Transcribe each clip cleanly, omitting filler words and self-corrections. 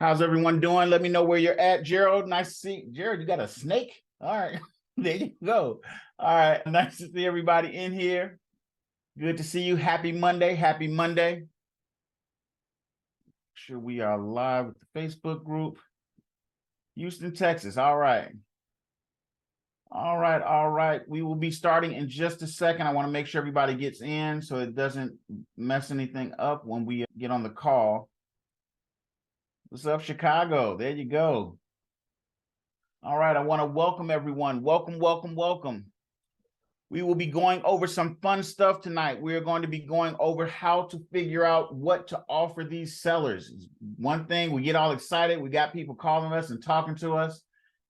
How's everyone doing? Let me know where you're at. Gerald, nice to see you. Gerald, you got a snake? All right, there you go. All right, nice to see everybody in here. Good to see you. Happy Monday. Happy Monday. Sure, we are live with the Facebook group. Houston, Texas. All right. All right, all right. We will be starting in just a second. I want to make sure everybody gets in so it doesn't mess anything up when we get on the call. What's up, Chicago? There you go. All right, I want to welcome everyone. Welcome, welcome, welcome. We will be going over some fun stuff tonight. We are going to be going over how to figure out what to offer these sellers. One thing, we get all excited. We got people calling us and talking to us.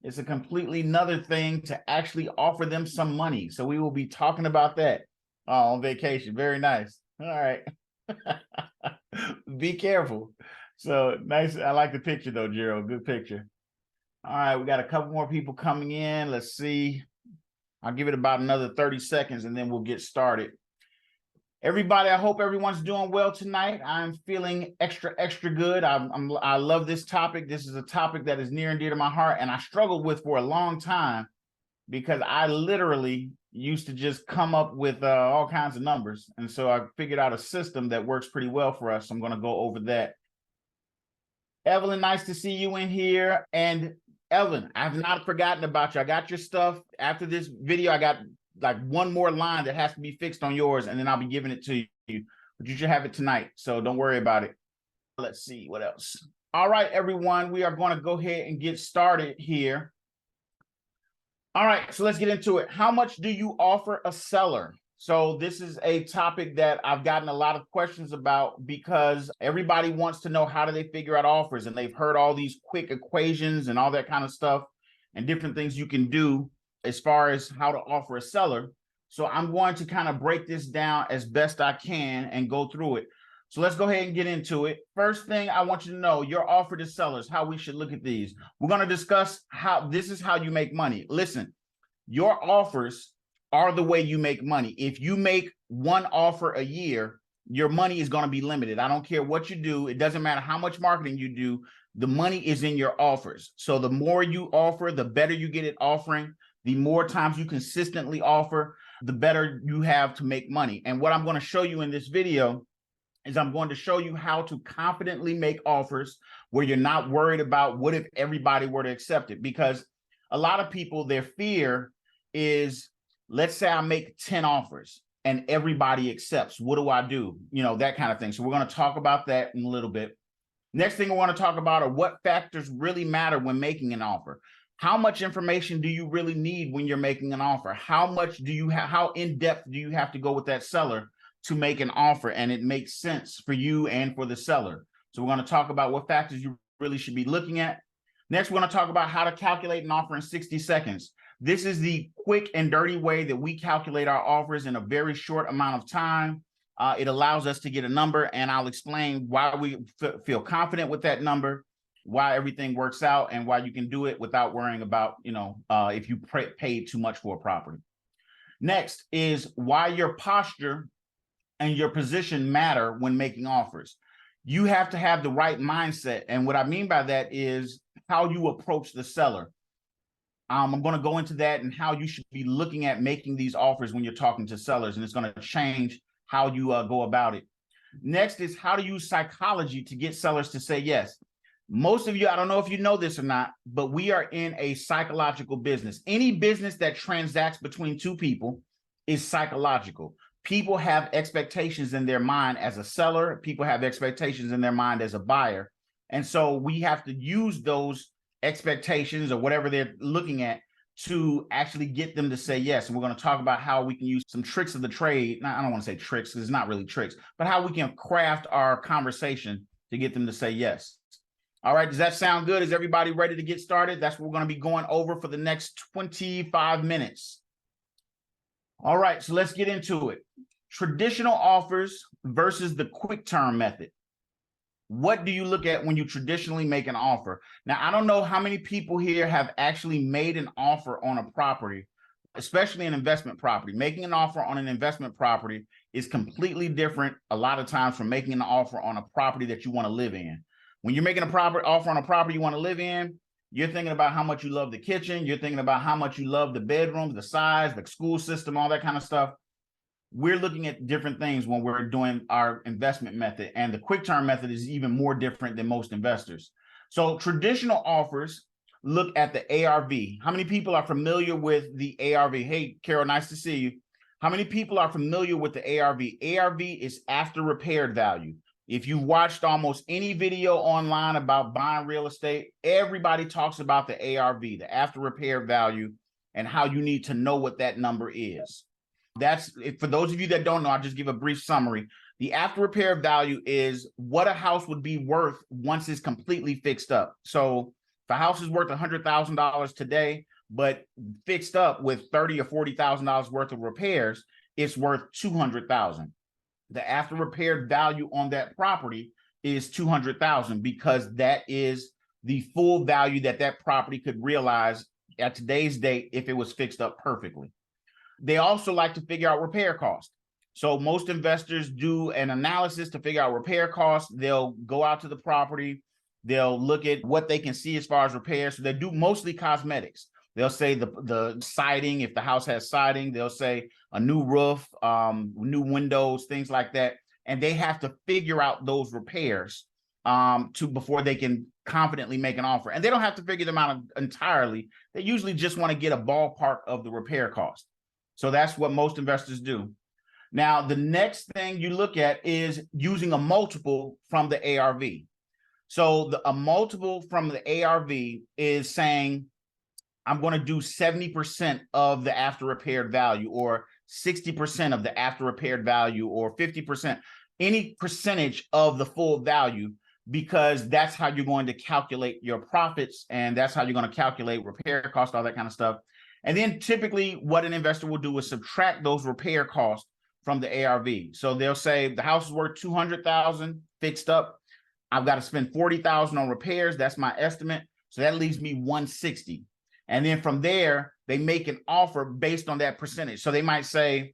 It's a completely another thing to actually offer them some money. So we will be talking about that. Oh, on vacation. Very nice. All right. Be careful. So nice. I like the picture though, Gerald. Good picture. All right, we got a couple more people coming in. Let's see. I'll give it about another 30 seconds and then we'll get started. Everybody, I hope everyone's doing well tonight. I'm feeling extra good. I love this topic. This is a topic that is near and dear to my heart and I struggled with for a long time because I literally used to just come up with all kinds of numbers. And so I figured out a system that works pretty well for us. So I'm going to go over that. Evelyn, nice to see you in here. And Evelyn, I've not forgotten about you. I got your stuff. After this video, I got like one more line that has to be fixed on yours, and then I'll be giving it to you. But you should have it tonight, so don't worry about it. Let's see what else. All right, everyone, we are going to go ahead and get started here. All right, so let's get into it. How much do you offer a seller? So this is a topic that I've gotten a lot of questions about because everybody wants to know how do they figure out offers, and they've heard all these quick equations and all that kind of stuff and different things you can do as far as how to offer a seller. So I'm going to kind of break this down as best I can and go through it. So let's go ahead and get into it. First thing I want you to know, your offer to sellers, how we should look at these. We're going to discuss how this is how you make money. Listen, your offers are the way you make money. If you make one offer a year, your money is going to be limited. I don't care what you do. It doesn't matter how much marketing you do. The money is in your offers. So the more you offer, the better you get at offering. The more times you consistently offer, the better you have to make money. And what I'm going to show you in this video is I'm going to show you how to confidently make offers where you're not worried about what if everybody were to accept it. Because a lot of people, their fear is, let's say I make 10 offers and everybody accepts. What do I do? You know, that kind of thing. So we're going to talk about that in a little bit. Next thing I want to talk about are what factors really matter when making an offer. How much information do you really need when you're making an offer? How much do you have, how in-depth do you have to go with that seller to make an offer and it makes sense for you and for the seller? So we're going to talk about what factors you really should be looking at. Next, we're going to talk about how to calculate an offer in 60 seconds. This is the quick and dirty way that we calculate our offers in a very short amount of time. It allows us to get a number, and I'll explain why we feel confident with that number, why everything works out, and why you can do it without worrying about, if you paid too much for a property. Next is why your posture and your position matter when making offers. You have to have the right mindset. And what I mean by that is how you approach the seller. I'm going to go into that and how you should be looking at making these offers when you're talking to sellers, and it's going to change how you go about it. Next is how to use psychology to get sellers to say yes. Most of you, I don't know if you know this or not, but we are in a psychological business. Any business that transacts between two people is psychological. People have expectations in their mind as a seller. People have expectations in their mind as a buyer. And so we have to use those expectations or whatever they're looking at to actually get them to say yes. And we're going to talk about how we can use some tricks of the trade. Now, I don't want to say tricks because it's not really tricks, but how we can craft our conversation to get them to say yes. All right, does that sound good? Is everybody ready to get started? That's what we're going to be going over for the next 25 minutes. All right, so let's get into it. Traditional offers versus the quick term method. What do you look at when you traditionally make an offer? Now, I don't know how many people here have actually made an offer on a property, especially an investment property. Making an offer on an investment property is completely different a lot of times from making an offer on a property that you want to live in. When you're making a proper offer on a property you want to live in, you're thinking about how much you love the kitchen. You're thinking about how much you love the bedrooms, the size, the school system, all that kind of stuff. We're looking at different things when we're doing our investment method, and the quick term method is even more different than most investors. So traditional offers look at the ARV. How many people are familiar with the ARV? Hey, Carol, nice to see you. How many people are familiar with the ARV? ARV is after repaired value. If you've watched almost any video online about buying real estate, everybody talks about the ARV, the after repaired value, and how you need to know what that number is. That's, for those of you that don't know, I'll just give a brief summary. The after repair value is what a house would be worth once it's completely fixed up. So if a house is worth $100,000 today, but fixed up with $30,000 or $40,000 worth of repairs, it's worth $200,000. The after repaired value on that property is $200,000 because that is the full value that that property could realize at today's date if it was fixed up perfectly. They also like to figure out repair costs. So most investors do an analysis to figure out repair costs. They'll go out to the property. They'll look at what they can see as far as repairs. So they do mostly cosmetics. They'll say the siding, if the house has siding, they'll say a new roof, new windows, things like that. And they have to figure out those repairs before they can confidently make an offer. And they don't have to figure them out entirely. They usually just want to get a ballpark of the repair cost. So that's what most investors do. Now, the next thing you look at is using a multiple from the ARV. So a multiple from the ARV is saying, I'm going to do 70% of the after repaired value, or 60% of the after repaired value, or 50%, any percentage of the full value, because that's how you're going to calculate your profits, and that's how you're going to calculate repair costs, all that kind of stuff. And then typically what an investor will do is subtract those repair costs from the ARV. So they'll say the house is worth $200,000 fixed up. I've got to spend $40,000 on repairs. That's my estimate. So that leaves me $160,000. And then from there, they make an offer based on that percentage. So they might say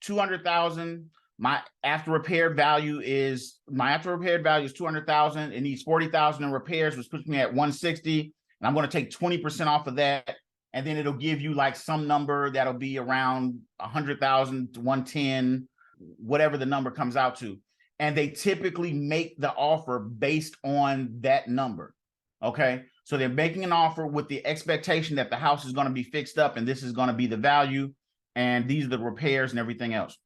$200,000. My after repaired value is $200,000. It needs $40,000 in repairs, which puts me at $160,000. And I'm going to take 20% off of that. And then it'll give you like some number that'll be around 100,000 to 110, whatever the number comes out to. And they typically make the offer based on that number. Okay. So they're making an offer with the expectation that the house is going to be fixed up and this is going to be the value. And these are the repairs and everything else.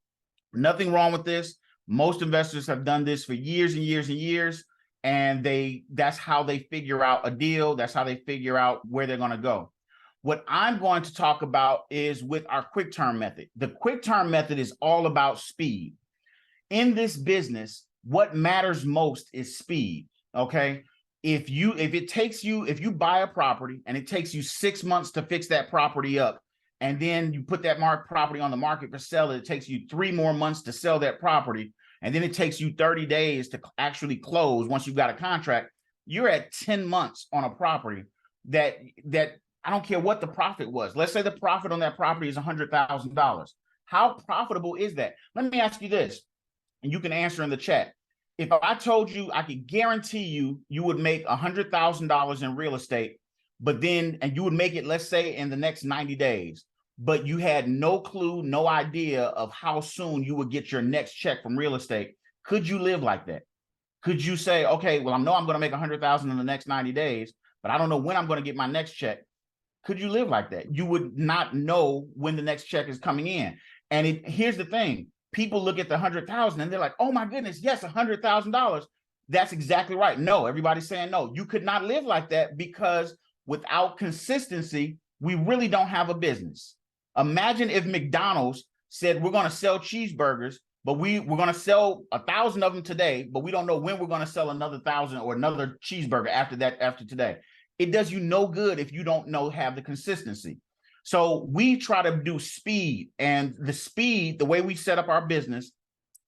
Nothing wrong with this. Most investors have done this for years and years and years. And that's how they figure out a deal. That's how they figure out where they're going to go. What I'm going to talk about is with our quick term method. The quick term method is all about speed. In this business, what matters most is speed. Okay. If you buy a property and it takes you 6 months to fix that property up, and then you put that property on the market for sale, it takes you 3 more months to sell that property, and then it takes you 30 days to actually close once you've got a contract, you're at 10 months on a property that I don't care what the profit was. Let's say the profit on that property is $100,000. How profitable is that? Let me ask you this, and you can answer in the chat. If I told you I could guarantee you would make $100,000 in real estate, and you would make it, let's say, in the next 90 days, but you had no clue, no idea of how soon you would get your next check from real estate, could you live like that? Could you say, okay, well, I know I'm going to make $100,000 in the next 90 days, but I don't know when I'm going to get my next check. Could you live like that? You would not know when the next check is coming in. And here's the thing. People look at the 100,000 and they're like, oh my goodness, yes, $100,000. That's exactly right. No, everybody's saying no. You could not live like that, because without consistency, we really don't have a business. Imagine if McDonald's said, we're going to sell cheeseburgers, but we're going to sell 1,000 of them today, but we don't know when we're going to sell another 1,000 or another cheeseburger after today. It does you no good if you don't have the consistency. So we try to do speed, and the way we set up our business,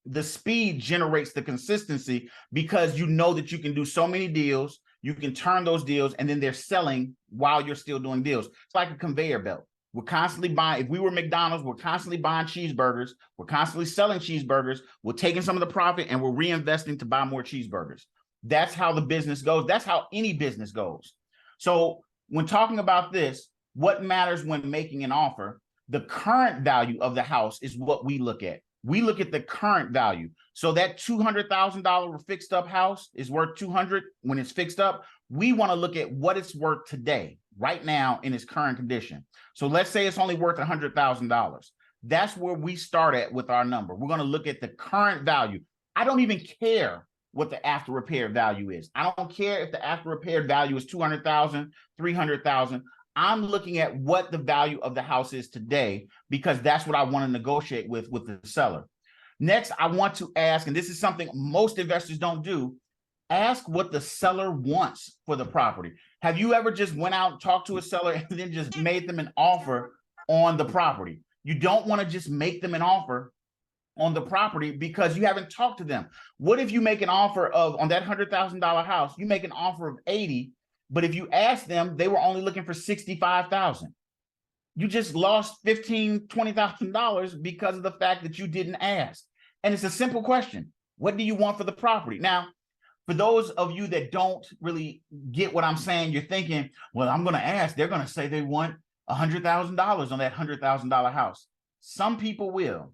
the speed generates the consistency, because you know that you can do so many deals, you can turn those deals, and then they're selling while you're still doing deals. It's like a conveyor belt. We're constantly buying. If we were McDonald's, we're constantly buying cheeseburgers. We're constantly selling cheeseburgers. We're taking some of the profit and we're reinvesting to buy more cheeseburgers. That's how the business goes. That's how any business goes. So when talking about this, what matters when making an offer, the current value of the house is what we look at. We look at the current value. So that $200,000 fixed up house is worth 200 when it's fixed up. We want to look at what it's worth today, right now in its current condition. So let's say it's only worth $100,000. That's where we start at with our number. We're going to look at the current value. I don't even care what the after repair value is. I don't care if the after repair value is 200,000, 300,000. I'm looking at what the value of the house is today, because that's what I want to negotiate with the seller. Next, I want to ask, and this is something most investors don't do, ask what the seller wants for the property. Have you ever just went out and talked to a seller and then just made them an offer on the property? You don't want to just make them an offer on the property because you haven't talked to them. What if you make an offer of, on that $100,000 house, you make an offer of 80, but if you ask them, they were only looking for 65,000. You just lost $15,000, $20,000 because of the fact that you didn't ask. And it's a simple question. What do you want for the property? Now, for those of you that don't really get what I'm saying, you're thinking, well, I'm going to ask. They're going to say they want $100,000 on that $100,000 house. Some people will.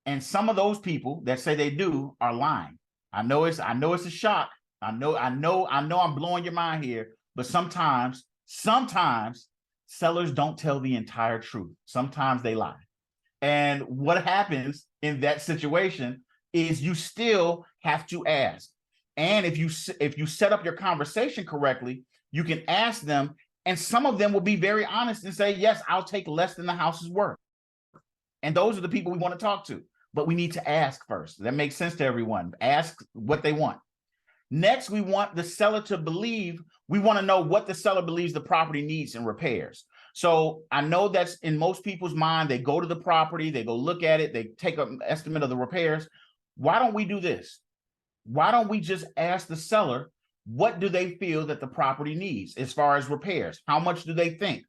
And some of those people that say they do are lying. I know it's a shock. I know I'm blowing your mind here, but sometimes sellers don't tell the entire truth. Sometimes they lie. And what happens in that situation is you still have to ask. And if you set up your conversation correctly, you can ask them, and some of them will be very honest and say, yes, I'll take less than the house is worth. And those are the people we want to talk to. But we need to ask first. That makes sense to everyone. Ask what they want. Next, we want the seller to believe, we want to know what the seller believes the property needs in repairs. So I know that's in most people's mind. They go to the property, they go look at it, they take an estimate of the repairs. Why don't we do this? Why don't we just ask the seller, what do they feel that the property needs as far as repairs? How much do they think?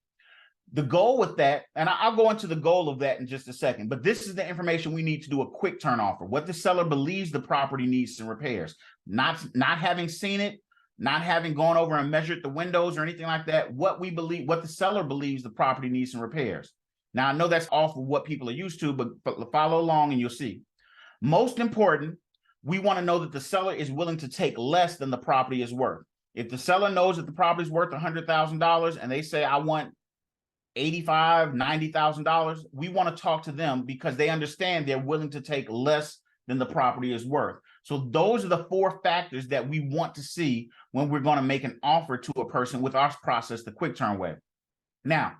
The goal with that, and I'll go into the goal of that in just a second, but this is the information we need to do a quick turn offer. What the seller believes the property needs in repairs, not having seen it, not having gone over and measured the windows or anything like that. What the seller believes the property needs in repairs. Now, I know that's off of what people are used to, but follow along and you'll see. Most important, we want to know that the seller is willing to take less than the property is worth. If the seller knows that the property is worth $100,000 and they say, I want $85,000, $90,000, we want to talk to them because they understand they're willing to take less than the property is worth. So those are the four factors that we want to see when we're going to make an offer to a person with our process, the quick turn way. Now,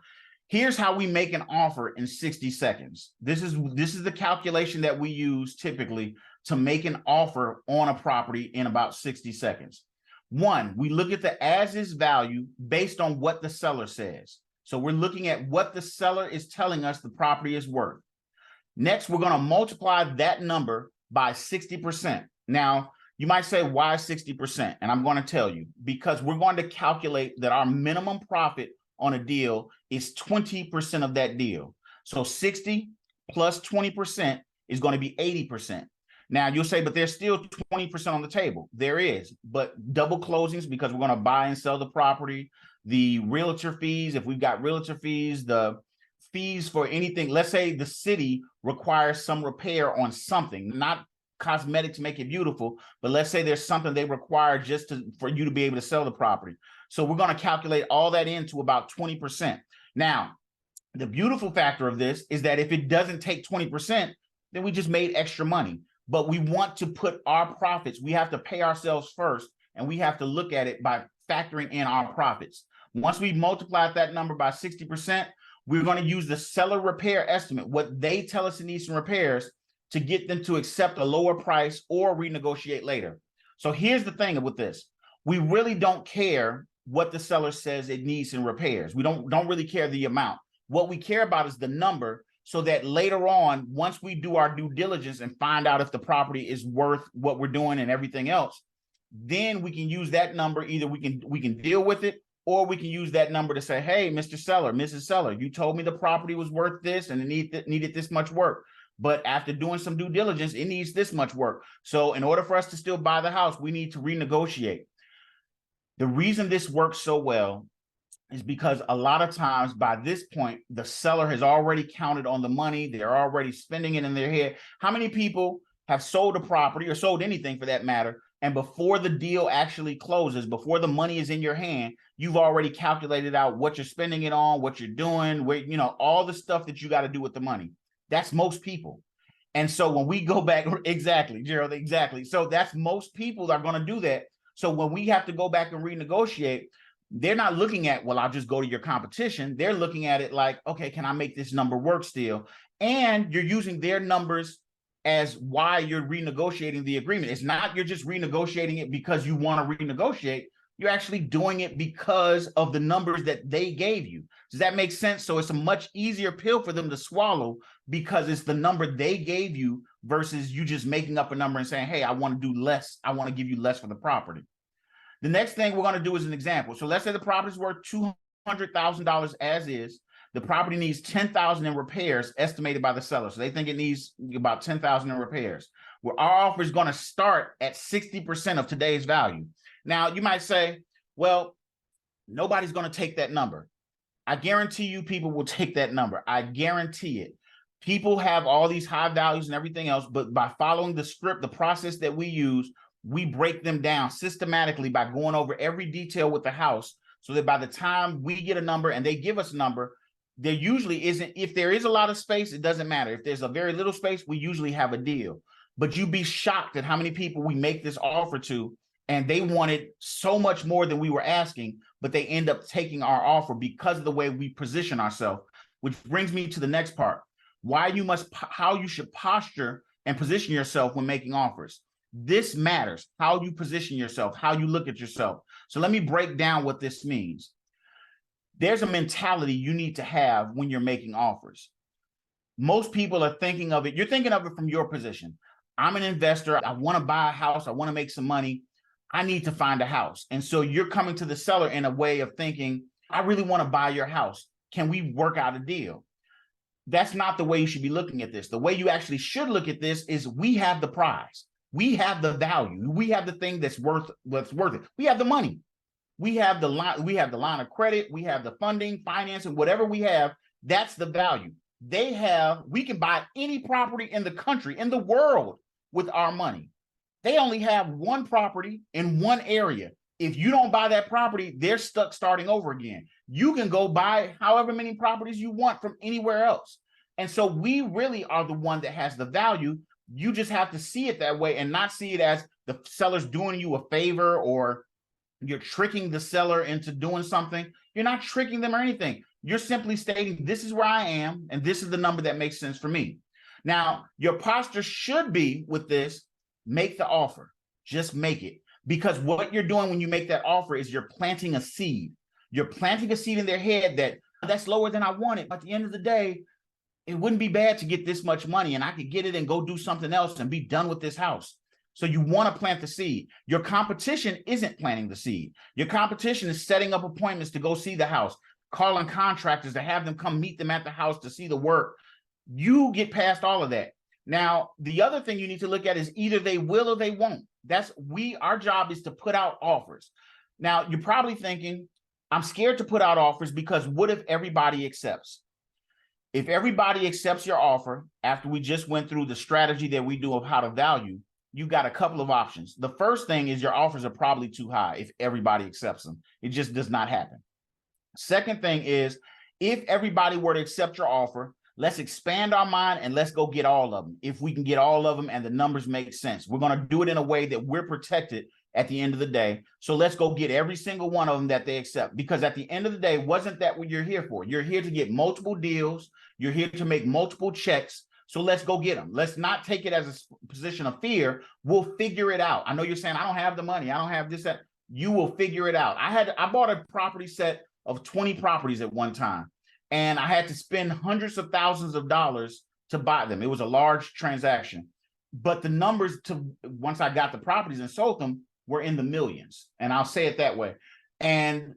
here's how we make an offer in 60 seconds. This is the calculation that we use typically to make an offer on a property in about 60 seconds. One, we look at the as-is value based on what the seller says. So we're looking at what the seller is telling us the property is worth. Next, we're going to multiply that number by 60%. Now, you might say, why 60%? And I'm going to tell you, because we're going to calculate that our minimum profit on a deal is 20% of that deal. So 60 plus 20% is going to be 80%. Now, you'll say, but there's still 20% on the table. There is, but double closings because we're going to buy and sell the property. The realtor fees, if we've got realtor fees, the fees for anything, let's say the city requires some repair on something, not cosmetic to make it beautiful, but let's say there's something they require just for you to be able to sell the property. So we're going to calculate all that into about 20%. Now, the beautiful factor of this is that if it doesn't take 20%, then we just made extra money. But we want to put our profits, we have to pay ourselves first, and we have to look at it by factoring in our profits. Once we multiply that number by 60%, we're going to use the seller repair estimate, what they tell us it needs some repairs, to get them to accept a lower price or renegotiate later. So here's the thing with this. We really don't care what the seller says it needs in repairs. We don't really care the amount. What we care about is the number, so that later on, once we do our due diligence and find out if the property is worth what we're doing and everything else, then we can use that number. Either we can deal with it, or we can use that number to say, hey, Mr. Seller, Mrs. Seller, you told me the property was worth this and it needed this much work. but after doing some due diligence, it needs this much work. So in order for us to still buy the house, we need to renegotiate. The reason this works so well is because a lot of times by this point, the seller has already counted on the money. They're already spending it in their head. How many people have sold a property or sold anything for that matter, and before the deal actually closes, before the money is in your hand, you've already calculated out what you're spending it on, what you're doing, where, you know, all the stuff that you got to do with the money. That's most people. And so when we go back, exactly, Gerald, exactly. So that's most people are going to do that. So when we have to go back and renegotiate, they're not looking at, well, I'll just go to your competition. They're looking at it like, okay, can I make this number work still? And you're using their numbers as why you're renegotiating the agreement. It's not you're just renegotiating it because you want to renegotiate. You're actually doing it because of the numbers that they gave you. Does that make sense? So it's a much easier pill for them to swallow because it's the number they gave you versus you just making up a number and saying, hey, I want to do less. I want to give you less for the property. The next thing we're going to do is an example. So let's say the property is worth $200,000 as is. The property needs $10,000 in repairs estimated by the seller. So they think it needs about $10,000 in repairs. Well, our offer is going to start at 60% of today's value. Now, you might say, well, nobody's going to take that number. I guarantee you people will take that number. I guarantee it. People have all these high values and everything else, but by following the script, the process that we use, we break them down systematically by going over every detail with the house so that by the time we get a number and they give us a number, there usually isn't, if there is a lot of space, it doesn't matter. If there's a very little space, we usually have a deal. But you'd be shocked at how many people we make this offer to, and they wanted so much more than we were asking, but they end up taking our offer because of the way we position ourselves, which brings me to the next part. How you should posture and position yourself when making offers. This matters, how you position yourself, how you look at yourself. So let me break down what this means. There's a mentality you need to have when you're making offers. Most people are thinking of it, you're thinking of it from your position. I'm an investor, I want to buy a house, I want to make some money, I need to find a house. And so you're coming to the seller in a way of thinking, I really want to buy your house. Can we work out a deal? That's not the way you should be looking at this. The way you actually should look at this is we have the prize. We have the value. We have the thing that's worth it. We have the money. We have the line of credit. We have the funding, financing, whatever we have. That's the value. We can buy any property in the country, in the world with our money. They only have one property in one area. If you don't buy that property, they're stuck starting over again. You can go buy however many properties you want from anywhere else. And so we really are the one that has the value. You just have to see it that way and not see it as the seller's doing you a favor or you're tricking the seller into doing something. You're not tricking them or anything. You're simply stating, this is where I am, and this is the number that makes sense for me. Now, your posture should be with this, make the offer. Just make it. Because what you're doing when you make that offer is you're planting a seed. You're planting a seed in their head that's lower than I wanted. At the end of the day, it wouldn't be bad to get this much money and I could get it and go do something else and be done with this house. So you want to plant the seed. Your competition isn't planting the seed. Your competition is setting up appointments to go see the house, calling contractors to have them come meet them at the house to see the work. You get past all of that. Now, the other thing you need to look at is either they will or they won't. Our job is to put out offers. Now, you're probably thinking, I'm scared to put out offers because what if everybody accepts? If everybody accepts your offer after we just went through the strategy that we do of how to value, you got a couple of options. The first thing is your offers are probably too high if everybody accepts them. It just does not happen. Second thing is, if everybody were to accept your offer, let's expand our mind and let's go get all of them. If we can get all of them and the numbers make sense, we're going to do it in a way that we're protected at the end of the day. So let's go get every single one of them that they accept. Because at the end of the day, wasn't that what you're here for? You're here to get multiple deals. You're here to make multiple checks. So let's go get them. Let's not take it as a position of fear. We'll figure it out. I know you're saying, I don't have the money. I don't have this, that. You will figure it out. I bought a property set of 20 properties at one time, and I had to spend hundreds of thousands of dollars to buy them. It was a large transaction, but the numbers once I got the properties and sold them were in the millions. And I'll say it that way. And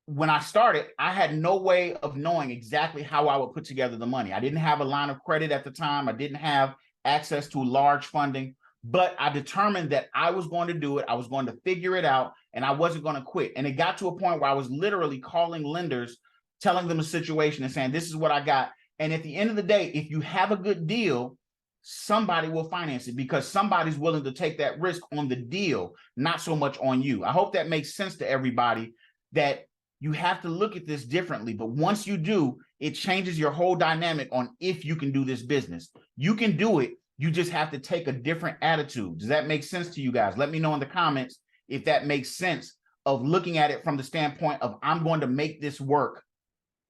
when I started, I had no way of knowing exactly how I would put together the money. I didn't have a line of credit at the time. I didn't have access to large funding, but I determined that I was going to do it. I was going to figure it out, and I wasn't going to quit. And it got to a point where I was literally calling lenders, telling them the situation and saying, this is what I got. And at the end of the day, if you have a good deal, somebody will finance it because somebody's willing to take that risk on the deal, not so much on you. I hope that makes sense to everybody, that you have to look at this differently. But once you do, it changes your whole dynamic on if you can do this business. You can do it. You just have to take a different attitude. Does that make sense to you guys? Let me know in the comments if that makes sense, of looking at it from the standpoint of I'm going to make this work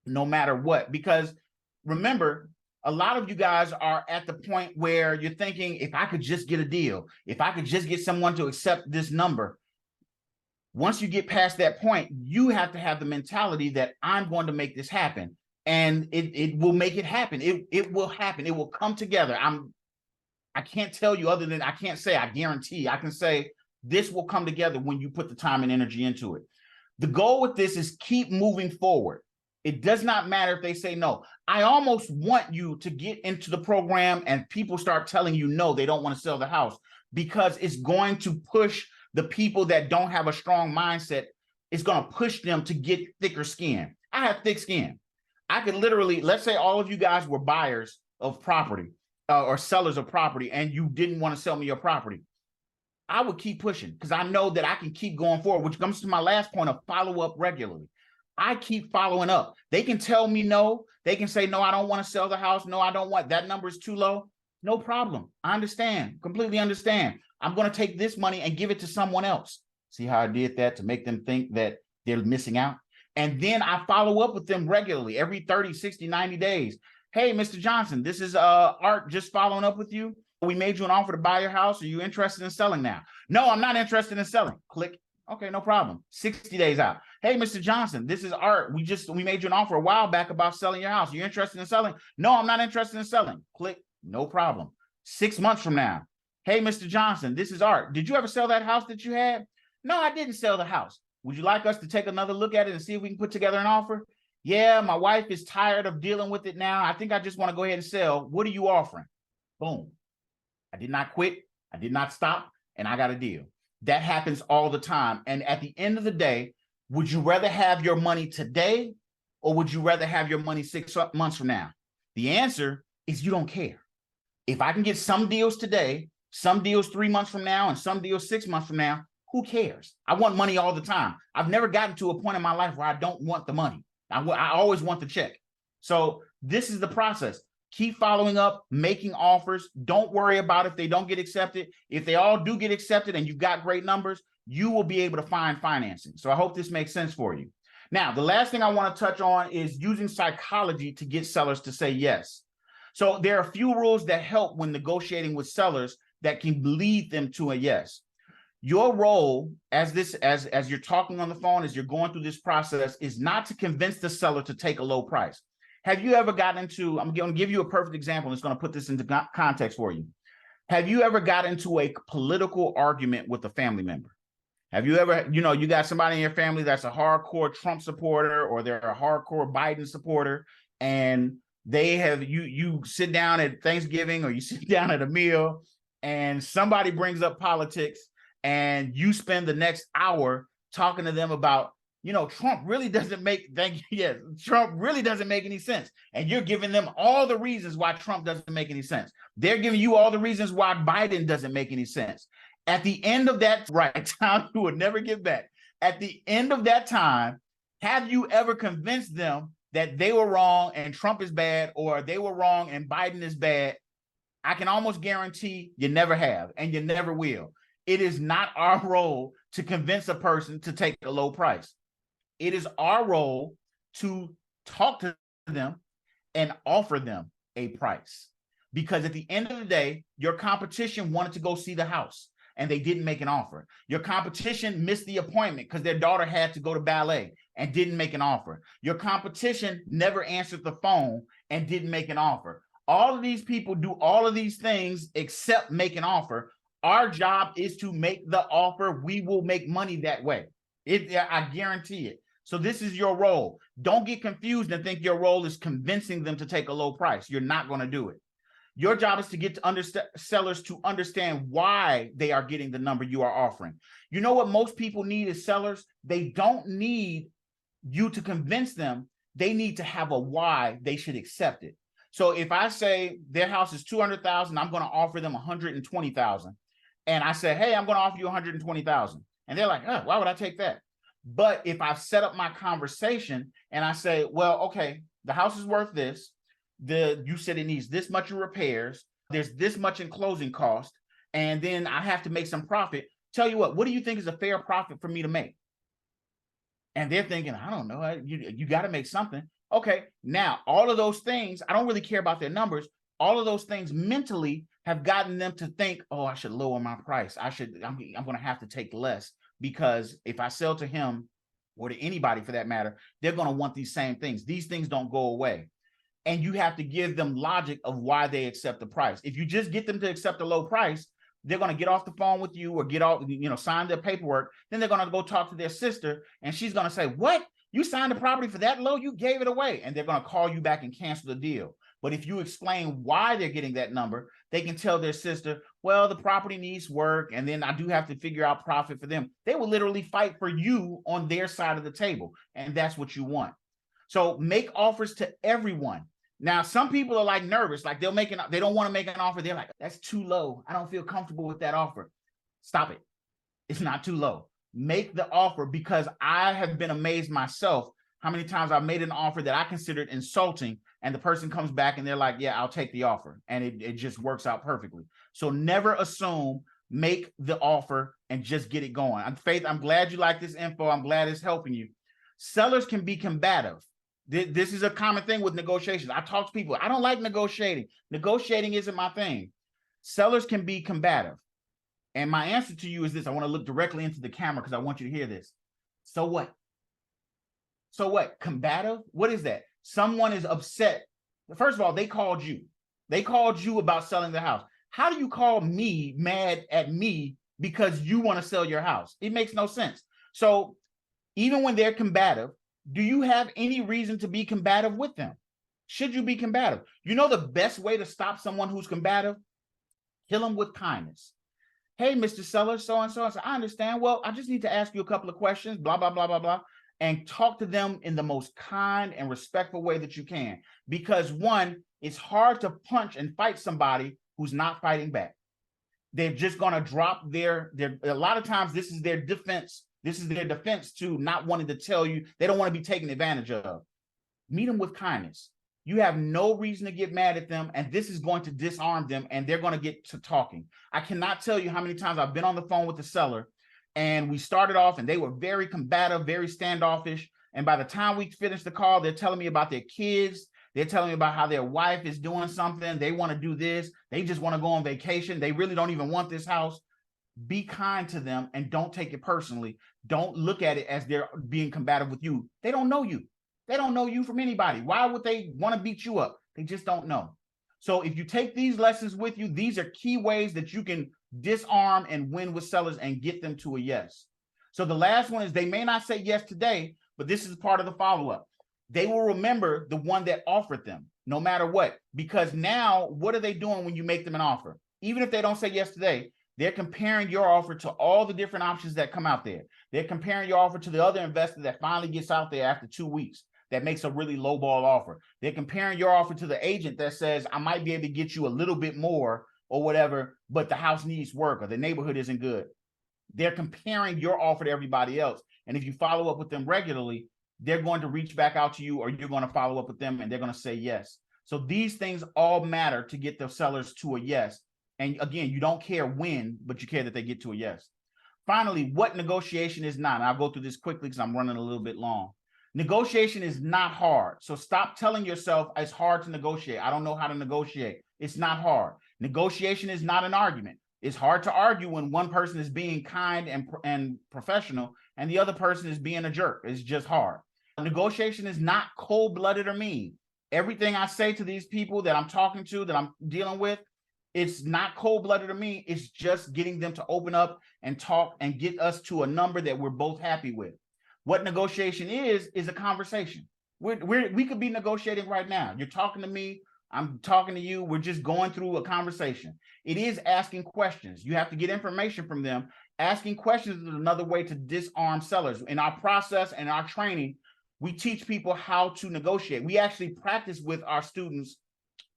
no matter what. Because remember, a lot of you guys are at the point where you're thinking, if I could just get a deal, if I could just get someone to accept this number. Once you get past that point, you have to have the mentality that I'm going to make this happen, and it will make it happen. It will happen. It will come together. I can't tell you other than I can't say I guarantee. I can say this will come together when you put the time and energy into it. The goal with this is keep moving forward. It does not matter if they say no. I almost want you to get into the program and people start telling you no, they don't want to sell the house, because it's going to push the people that don't have a strong mindset. It's going to push them to get thicker skin. I have thick skin. I could literally, let's say all of you guys were buyers of property or sellers of property, and you didn't want to sell me your property. I would keep pushing because I know that I can keep going forward, which comes to my last point of follow up regularly. I keep following up. They can tell me no. They can say, no, I don't want to sell the house. No, I don't want, that number is too low. No problem. I understand, completely understand. I'm going to take this money and give it to someone else. See how I did that to make them think that they're missing out? And then I follow up with them regularly, every 30, 60, 90 days. Hey, Mr. Johnson, this is Art just following up with you. We made you an offer to buy your house. Are you interested in selling now? No, I'm not interested in selling. Click. Okay, no problem. 60 days out. Hey, Mr. Johnson, this is Art. We made you an offer a while back about selling your house. Are you interested in selling? No, I'm not interested in selling. Click. No problem. 6 months from now. Hey, Mr. Johnson, this is Art. Did you ever sell that house that you had? No, I didn't sell the house. Would you like us to take another look at it and see if we can put together an offer? Yeah, my wife is tired of dealing with it now. I think I just want to go ahead and sell. What are you offering? Boom. I did not quit. I did not stop. And I got a deal. That happens all the time. And at the end of the day, would you rather have your money today, or would you rather have your money 6 months from now? The answer is you don't care. If I can get some deals today, some deals 3 months from now, and some deals 6 months from now, who cares? I want money all the time. I've never gotten to a point in my life where I don't want the money. I always want the check. So this is the process. Keep following up, making offers. Don't worry about if they don't get accepted. If they all do get accepted and you've got great numbers, you will be able to find financing. So I hope this makes sense for you. Now, the last thing I want to touch on is using psychology to get sellers to say yes. So there are a few rules that help when negotiating with sellers that can lead them to a yes. Your role as you're talking on the phone, as you're going through this process, is not to convince the seller to take a low price. Have you ever gotten into, I'm going to give you a perfect example. It's going to put this into context for you. Have you ever got into a political argument with a family member? Have you ever, you got somebody in your family that's a hardcore Trump supporter, or they're a hardcore Biden supporter, and they have, you sit down at Thanksgiving or you sit down at a meal and somebody brings up politics, and you spend the next hour talking to them about, Trump really doesn't make, Trump really doesn't make any sense. And you're giving them all the reasons why Trump doesn't make any sense. They're giving you all the reasons why Biden doesn't make any sense. At the end of that time, you will never get back. At the end of that time, have you ever convinced them that they were wrong and Trump is bad, or they were wrong and Biden is bad? I can almost guarantee you never have, and you never will. It is not our role to convince a person to take a low price. It is our role to talk to them and offer them a price. Because at the end of the day, your competition wanted to go see the house and they didn't make an offer. Your competition missed the appointment because their daughter had to go to ballet and didn't make an offer. Your competition never answered the phone and didn't make an offer. All of these people do all of these things except make an offer. Our job is to make the offer. We will make money that way. I guarantee it. So this is your role. Don't get confused and think your role is convincing them to take a low price. You're not going to do it. Your job is to get to understand sellers to understand why they are getting the number you are offering. You know what most people need is sellers? They don't need you to convince them. They need to have a why they should accept it. So if I say their house is 200,000, I'm going to offer them 120,000. And I say, hey, I'm going to offer you 120,000. And they're like, oh, why would I take that? But if I set up my conversation and I say, well, okay, the house is worth this. You said it needs this much in repairs. There's this much in closing cost. And then I have to make some profit. Tell you what do you think is a fair profit for me to make? And they're thinking, I don't know, you got to make something. Okay, now all of those things, I don't really care about their numbers. All of those things mentally have gotten them to think, oh, I should lower my price. I'm going to have to take less, because if I sell to him or to anybody for that matter, they're going to want these same things. These things don't go away. And you have to give them logic of why they accept the price. If you just get them to accept a low price, they're going to get off the phone with you or get off, sign their paperwork. Then they're going to go talk to their sister, and she's going to say, what? You signed the property for that low? You gave it away. And they're going to call you back and cancel the deal. But if you explain why they're getting that number, they can tell their sister, well, the property needs work, and then I do have to figure out profit for them. They will literally fight for you on their side of the table. And that's what you want. So make offers to everyone. Now, some people are like nervous, like they don't want to make an offer. They're like, that's too low. I don't feel comfortable with that offer. Stop it. It's not too low. Make the offer, because I have been amazed myself how many times I've made an offer that I considered insulting, and the person comes back and they're like, yeah, I'll take the offer. And it just works out perfectly. So never assume, make the offer and just get it going. Faith, I'm glad you like this info. I'm glad it's helping you. Sellers can be combative. This is a common thing with negotiations. I talk to people, I don't like negotiating. Negotiating isn't my thing. Sellers can be combative. And my answer to you is this. I want to look directly into the camera because I want you to hear this. So what? So what? Combative? What is that? Someone is upset. First of all, they called you. They called you about selling the house. How do you call me mad at me because you want to sell your house? It makes no sense. So even when they're combative, do you have any reason to be combative with them? Should you be combative? You know the best way to stop someone who's combative? Kill them with kindness. Hey, Mr. Seller, so-and-so. I understand. Well, I just need to ask you a couple of questions, blah, blah, blah, blah, blah, and talk to them in the most kind and respectful way that you can. Because one, it's hard to punch and fight somebody who's not fighting back. They're just going to drop a lot of times this is their defense. This is their defense to not wanting to tell you. They don't want to be taken advantage of. Meet them with kindness. You have no reason to get mad at them, and this is going to disarm them, and they're going to get to talking. I cannot tell you how many times I've been on the phone with the seller, and we started off, and they were very combative, very standoffish, and by the time we finished the call, they're telling me about their kids. They're telling me about how their wife is doing something. They want to do this. They just want to go on vacation. They really don't even want this house. Be kind to them and don't take it personally. Don't look at it as they're being combative with you. They don't know you. They don't know you from anybody. Why would they want to beat you up? They just don't know. So if you take these lessons with you, these are key ways that you can disarm and win with sellers and get them to a yes. So the last one is they may not say yes today, but this is part of the follow-up. They will remember the one that offered them no matter what, because now what are they doing when you make them an offer? Even if they don't say yes today, they're comparing your offer to all the different options that come out there. They're comparing your offer to the other investor that finally gets out there after 2 weeks that makes a really low ball offer. They're comparing your offer to the agent that says, I might be able to get you a little bit more or whatever, but the house needs work or the neighborhood isn't good. They're comparing your offer to everybody else. And if you follow up with them regularly, they're going to reach back out to you, or you're going to follow up with them and they're going to say yes. So these things all matter to get the sellers to a yes. And again, you don't care when, but you care that they get to a yes. Finally, what negotiation is not? And I'll go through this quickly because I'm running a little bit long. Negotiation is not hard. So stop telling yourself it's hard to negotiate. I don't know how to negotiate. It's not hard. Negotiation is not an argument. It's hard to argue when one person is being kind and professional and the other person is being a jerk. It's just hard. Negotiation is not cold-blooded or mean. Everything I say to these people that I'm talking to, that I'm dealing with, it's not cold-blooded or mean. It's just getting them to open up and talk and get us to a number that we're both happy with. What negotiation is a conversation. We could be negotiating right now. You're talking to me, I'm talking to you. We're just going through a conversation. It is asking questions. You have to get information from them. Asking questions is another way to disarm sellers. In our process and our training, we teach people how to negotiate. We actually practice with our students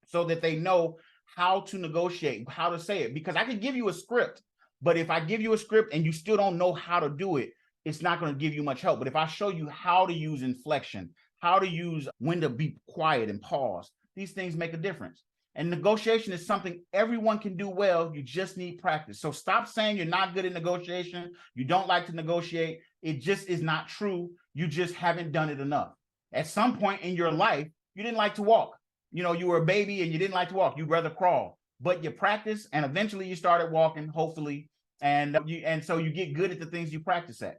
so that they know how to negotiate, how to say it. Because I can give you a script, but if I give you a script and you still don't know how to do it, it's not going to give you much help. But if I show you how to use inflection, how to use when to be quiet and pause, these things make a difference. And negotiation is something everyone can do well. You just need practice. So stop saying you're not good at negotiation. You don't like to negotiate. It just is not true. You just haven't done it enough. At some point in your life, you didn't like to walk. You know, you were a baby and you didn't like to walk. You'd rather crawl, but you practice and eventually you started walking, hopefully. And so you get good at the things you practice at.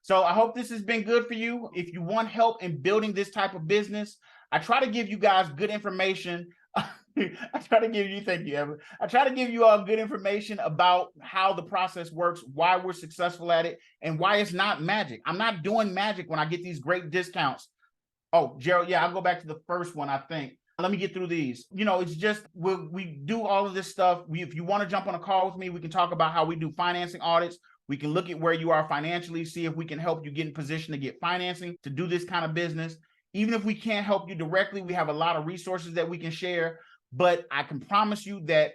So I hope this has been good for you. If you want help in building this type of business, I try to give you guys good information. I try to give you, thank you, Evan. I try to give you all good information about how the process works, why we're successful at it, and why it's not magic. I'm not doing magic when I get these great discounts. Oh, Gerald, yeah, I'll go back to the first one, I think. Let me get through these. You know, it's just, we do all of this stuff. If you want to jump on a call with me, we can talk about how we do financing audits. We can look at where you are financially, see if we can help you get in position to get financing to do this kind of business. Even if we can't help you directly, we have a lot of resources that we can share. But I can promise you that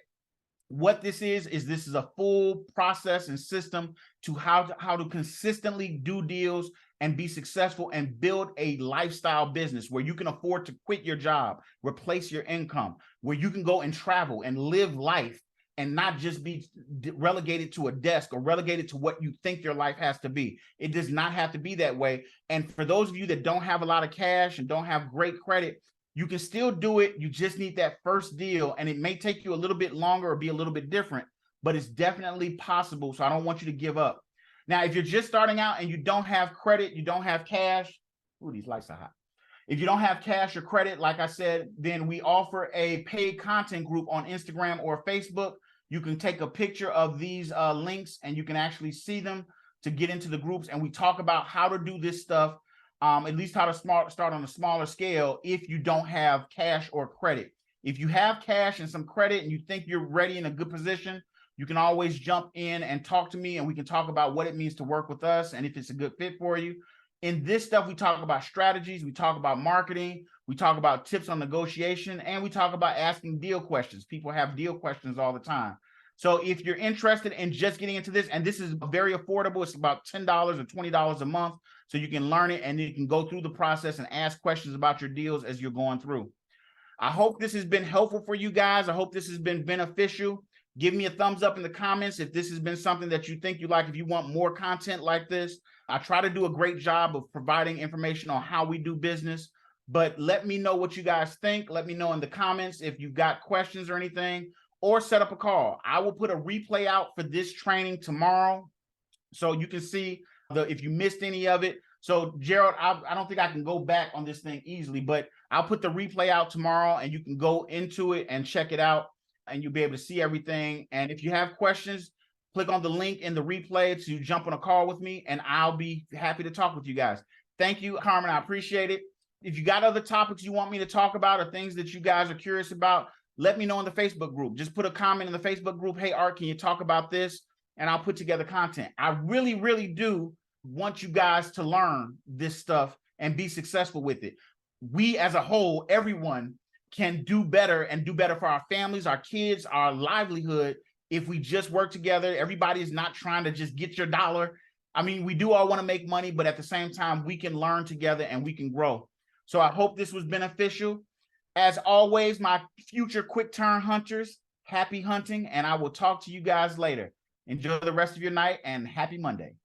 what this is a full process and system to how to consistently do deals and be successful and build a lifestyle business where you can afford to quit your job, replace your income, where you can go and travel and live life and not just be relegated to a desk or relegated to what you think your life has to be. It does not have to be that way. And for those of you that don't have a lot of cash and don't have great credit, you can still do it. You just need that first deal. And it may take you a little bit longer or be a little bit different, but it's definitely possible. So I don't want you to give up. Now, if you're just starting out and you don't have credit, you don't have cash. Ooh, these lights are hot. If you don't have cash or credit, like I said, then we offer a paid content group on Instagram or Facebook. You can take a picture of these links and you can actually see them to get into the groups. And we talk about how to do this stuff, at least how to start on a smaller scale if you don't have cash or credit. If you have cash and some credit and you think you're ready in a good position, you can always jump in and talk to me and we can talk about what it means to work with us and if it's a good fit for you. In this stuff, we talk about strategies, we talk about marketing, we talk about tips on negotiation, and we talk about asking deal questions. People have deal questions all the time. So if you're interested in just getting into this, and this is very affordable, it's about $10 or $20 a month, so you can learn it and you can go through the process and ask questions about your deals as you're going through. I hope this has been helpful for you guys. I hope this has been beneficial. Give me a thumbs up in the comments if this has been something that you think you like, if you want more content like this. I try to do a great job of providing information on how we do business, but let me know what you guys think. Let me know in the comments if you've got questions or anything, or set up a call. I will put a replay out for this training tomorrow so you can see if you missed any of it. So Gerald, I don't think I can go back on this thing easily, but I'll put the replay out tomorrow and you can go into it and check it out and you'll be able to see everything. And if you have questions, click on the link in the replay to jump on a call with me and I'll be happy to talk with you guys. Thank you, Carmen. I appreciate it. If you got other topics you want me to talk about or things that you guys are curious about, let me know in the Facebook group. Just put a comment in the Facebook group. Hey, Art, can you talk about this? And I'll put together content. I really, really do want you guys to learn this stuff and be successful with it. We as a whole, everyone can do better and do better for our families, our kids, our livelihood if we just work together. Everybody is not trying to just get your dollar. I mean, we do all want to make money, but at the same time, we can learn together and we can grow. So I hope this was beneficial. As always, my future quick turn hunters, happy hunting, and I will talk to you guys later. Enjoy the rest of your night and happy Monday.